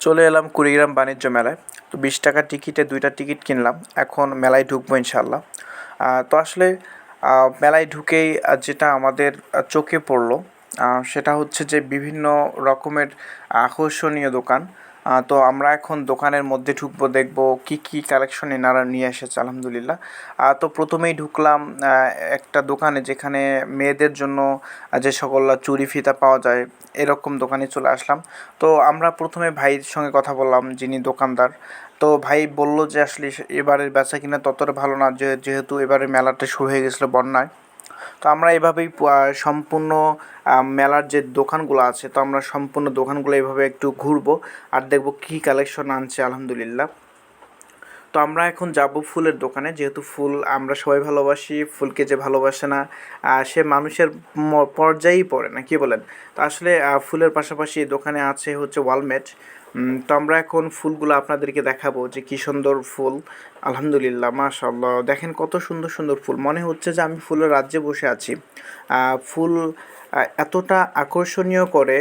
চলে এলাম কুড়িগ্রাম বাণিজ্য মেলায়। তো 20 টাকা টিকিটে 2টা টিকিট কিনলাম। এখন মেলায় ঢুকবো ইনশাল্লাহ। তো আসলে মেলায় ঢুকেই যেটা আমাদের চোখে পড়লো সেটা হচ্ছে যে বিভিন্ন রকমের আকর্ষণীয় দোকান। তো আমরা এখন দোকানের মধ্যে ঢুকবো, দেখবো কি কি কালেকশন এনারা নিয়ে এসেছে আলহামদুলিল্লাহ। তো প্রথমেই ঢুকলাম একটা দোকানে যেখানে মেয়েদের জন্য যে সকল চুড়ি ফিতা পাওয়া যায়, এরকম দোকানে চলে আসলাম। তো আমরা প্রথমে ভাইয়ের সঙ্গে কথা বললাম, যিনি দোকানদার। তো ভাই বলল যে আসলে এবারের বেচা কিনা ততটা ভালো না, যেহেতু এবারে মেলাটা শুরু হয়ে গেছিলো বন্যায়। তো আমরা এভাবেই সম্পূর্ণ মেলার যে দোকানগুলো আছে, তো আমরা সম্পূর্ণ দোকানগুলো এভাবে একটু ঘুরবো আর দেখবো কী কালেকশন আনছে আলহামদুলিল্লাহ। তো আমরা এখন যাব ফুলের দোকানে, যেহেতু ফুল আমরা সবাই ভালোবাসি, ফুলকে যে ভালোবাসে না সে মানুষের পর্যায়েই পড়ে না, কি বলেন? তো আসলে ফুলের পাশাপাশি দোকানে আছে হচ্ছে ওয়ালমেট। তো আমরা এখন ফুলগুলো আপনাদেরকে দেখাবো যে কী সুন্দর ফুল। আলহামদুলিল্লাহ, মাশাআল্লাহ, দেখেন কত সুন্দর সুন্দর ফুল, মনে হচ্ছে যে আমি ফুলের রাজ্যে বসে আছি। ফুল এতটা আকর্ষণীয় করে,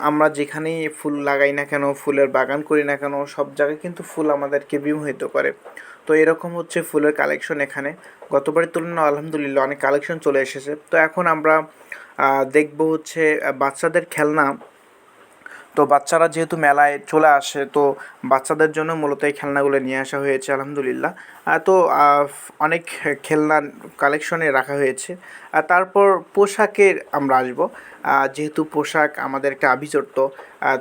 আমরা যেখানেই ফুল লাগাই না কেন, ফুলের বাগান করি না কেন, সব জায়গায় কিন্তু ফুল আমাদেরকে বিমোহিত করে। তো এরকম হচ্ছে ফুলের কালেকশন এখানে। গতবারের তুলনায় আলহামদুলিল্লাহ অনেক কালেকশন চলে এসেছে। তো এখন আমরা দেখব হচ্ছে বাচ্চাদের খেলনা। তো বাচ্চারা যেহেতু মেলায় চলে আসে, তো বাচ্চাদের জন্য মূলত এই খেলনাগুলো নিয়ে আসা হয়েছে আলহামদুলিল্লাহ। তো অনেক খেলনা কালেকশনে রাখা হয়েছে। তারপর পোশাকের আমরা আসবো। যেহেতু পোশাক আমাদের একটা আভিজাত্য,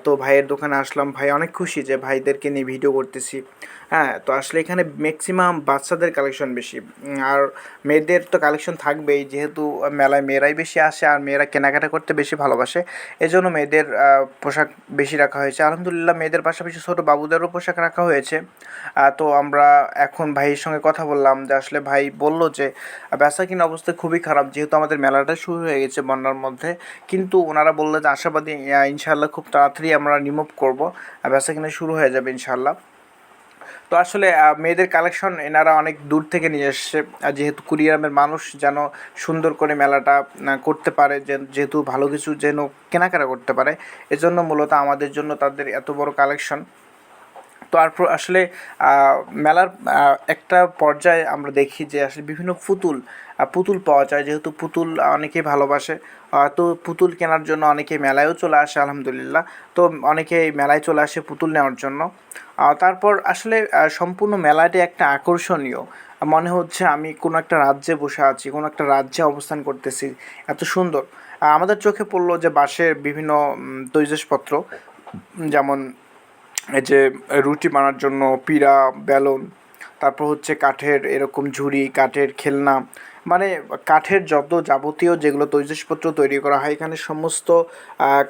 তো ভাইয়ের দোকানে আসলাম। ভাই অনেক খুশি যে ভাইদেরকে নিয়ে ভিডিও করতেছি। হ্যাঁ, তো আসলে এখানে ম্যাক্সিমাম বাচ্চাদের কালেকশন বেশি। আর মেয়েদের তো কালেকশন থাকবেই, যেহেতু মেলায় মেয়েরাই বেশি আসে আর মেয়েরা কেনাকাটা করতে বেশি ভালোবাসে। এজন্য মেয়েদের পোশাক বেশি রাখা হয়েছে আলহামদুলিল্লাহ। মেয়েদের পাশাপাশি ছোটো বাবুদেরও পোশাক রাখা হয়েছে। তো আমরা এখন ভাইয়ের সঙ্গে কথা বললাম যে আসলে ভাই বলল যে বেচাকেনার অবস্থা খুবই খারাপ, যেহেতু আমাদের মেলাটা শুরু হয়ে গেছে বন্যার মধ্যে। কিন্তু ওনারা বললো যে আশাবাদী, ইনশাআল্লাহ খুব তাড়াতাড়ি আমরা রিমুভ করবো, বেচাকেনা শুরু হয়ে যাবে ইনশাআল্লাহ। তো আসলে মেয়েদের কালেকশন এনারা অনেক দূর থেকে নিয়ে এসছে, যেহেতু কুড়িগ্রামের মানুষ যেন সুন্দর করে মেলাটা করতে পারে, যেহেতু ভালো কিছু যেন কেনাকাটা করতে পারে, এজন্য মূলত আমাদের জন্য তাদের এত বড় কালেকশন। তো আর আসলে মেলার একটা পর্যায়ে আমরা দেখি যে আসলে বিভিন্ন পুতুল পাওয়া যায়, যেহেতু পুতুল অনেকেই ভালোবাসে। তো পুতুল কেনার জন্য অনেকে মেলায়ও চলে আসে আলহামদুলিল্লাহ। তো অনেকে মেলায় চলে আসে পুতুল নেওয়ার জন্য। তারপর আসলে সম্পূর্ণ মেলাটি একটা আকর্ষণীয়, মনে হচ্ছে আমি কোনো একটা রাজ্যে বসে আছি, কোনো একটা রাজ্যে অবস্থান করতেছি, এত সুন্দর। আমাদের চোখে পড়লো যে বাঁশের বিভিন্ন তৈজসপত্র, যেমন এই যে রুটি বানার জন্য পিঁড়া, বেলুন, তারপর হচ্ছে কাঠের এরকম ঝুড়ি, কাঠের খেলনা, মানে কাঠের যত যাবতীয় যেগুলো তৈজসপত্র তৈরি করা হয়, এখানে সমস্ত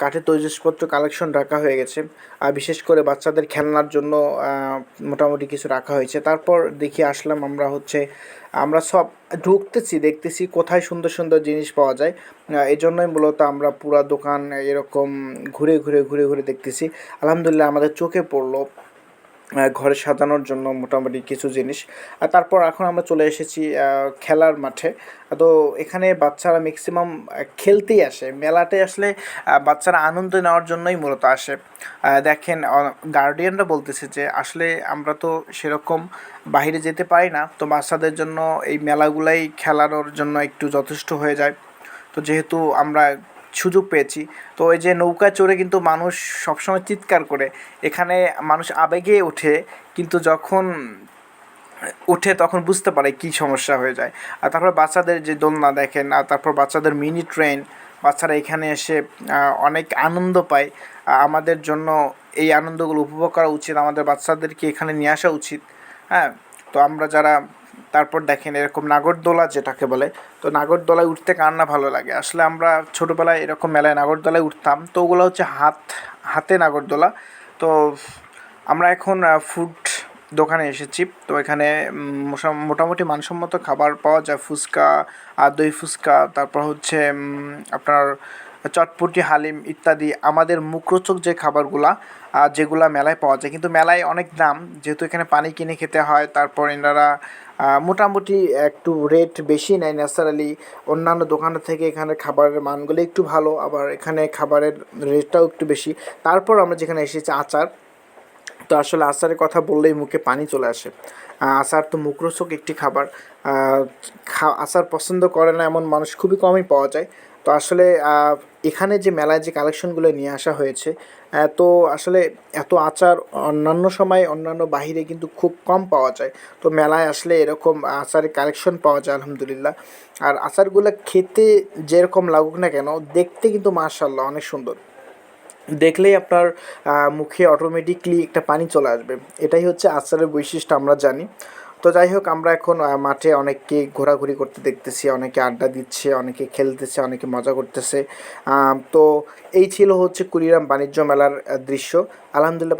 কাঠের তৈজসপত্র কালেকশন রাখা হয়ে গেছে। আর বিশেষ করে বাচ্চাদের খেলনার জন্য মোটামুটি কিছু রাখা হয়েছে। তারপর দেখি আসলাম আমরা সব ঢুকতেছি, দেখতেছি কোথায় সুন্দর সুন্দর জিনিস পাওয়া যায়। এই জন্যই মূলত আমরা পুরা দোকান এরকম ঘুরে ঘুরে ঘুরে ঘুরে দেখতেছি। আলহামদুলিল্লাহ আমাদের চোখে পড়লো ঘরে সাজানোর জন্য মোটামুটি কিছু জিনিস। আর তারপর এখন আমরা চলে এসেছি খেলার মাঠে। তো এখানে বাচ্চারা ম্যাক্সিমাম খেলতেই আসে, মেলাতে আসলে বাচ্চারা আনন্দ নেওয়ার জন্যই মূলত আসে। দেখেন, গার্ডিয়ানরা বলতেছে যে আসলে আমরা তো সেরকম বাইরে যেতে পারি না, তো বাচ্চাদের জন্য এই মেলাগুলাই খেলানোর জন্য একটু যথেষ্ট হয়ে যায়। তো যেহেতু আমরা সুযোগ পেয়েছি, তো এই যে নৌকা চড়ে কিন্তু মানুষ সবসময় চিৎকার করে, এখানে মানুষ আবেগে ওঠে, কিন্তু যখন ওঠে তখন বুঝতে পারে কী সমস্যা হয়ে যায়। আর তারপর বাচ্চাদের যে দোলনা দেখেন, আর তারপর বাচ্চাদের মিনি ট্রেন, বাচ্চারা এখানে এসে অনেক আনন্দ পায়। আমাদের জন্য এই আনন্দগুলো উপভোগ করা উচিত, আমাদের বাচ্চাদেরকে এখানে নিয়ে আসা উচিত। হ্যাঁ, তো আমরা যারা, তারপর দেখেন এরকম নাগরদোলা যেটাকে বলে, তো নাগরদোলায় উঠতে কার না ভালো লাগে। আসলে আমরা ছোটোবেলায় এরকম মেলায় নাগরদোলায় উঠতাম, তো ওগুলো হচ্ছে হাতে নাগরদোলা। তো আমরা এখন ফুড দোকানে এসেছি। তো এখানে মোটামুটি মানসম্মত খাবার পাওয়া যায়, ফুচকা, দই ফুচকা, তারপর হচ্ছে আপনার চটপটি, হালিম ইত্যাদি আমাদের মুখরোচক যে খাবারগুলা, যেগুলা মেলায় পাওয়া যায়। কিন্তু মেলায় অনেক দাম, যেহেতু এখানে পানি কিনে খেতে হয়। তারপর এনারা মোটামুটি একটু রেট বেশি নেয় ন্যাচারালি অন্যান্য দোকানের থেকে। এখানে খাবারের মানগুলো একটু ভালো, আবার এখানে খাবারের রেটটাও একটু বেশি। তারপর আমরা যেখানে এসেছি আচার, তো আসলে আচারের কথা বললেই মুখে পানি চলে আসে। আচার তো মুখরোচক একটি খাবার। আহ, আচার পছন্দ করে না এমন মানুষ খুবই কমই পাওয়া যায়। তো আসলে এখানে যে মেলায় যে কালেকশনগুলো নিয়ে আসা হয়েছে, তো আসলে এত আচার অন্যান্য সময় অন্যান্য বাহিরে কিন্তু খুব কম পাওয়া যায়। তো মেলায় আসলে এরকম আচারের কালেকশন পাওয়া যায় আলহামদুলিল্লাহ। আর আচারগুলো খেতে যেরকম লাগুক না কেন, দেখতে কিন্তু মাশাআল্লাহ অনেক সুন্দর। দেখলেই আপনার মুখে অটোমেটিকলি একটা পানি চলে আসবে। এটাই হচ্ছে আচারের বৈশিষ্ট্য, আমরা জানি। তো যাই হোক, আমরা এখন মাঠে অনেককে ঘোরাঘুরি করতে দেখতেছি, অনেকে আড্ডা দিচ্ছে, অনেকে খেলতেছে, অনেকে মজা করতেছে। তো এই ছিল হচ্ছে কুড়িগ্রাম বাণিজ্য মেলার দৃশ্য। আলহামদুলিল্লাহ।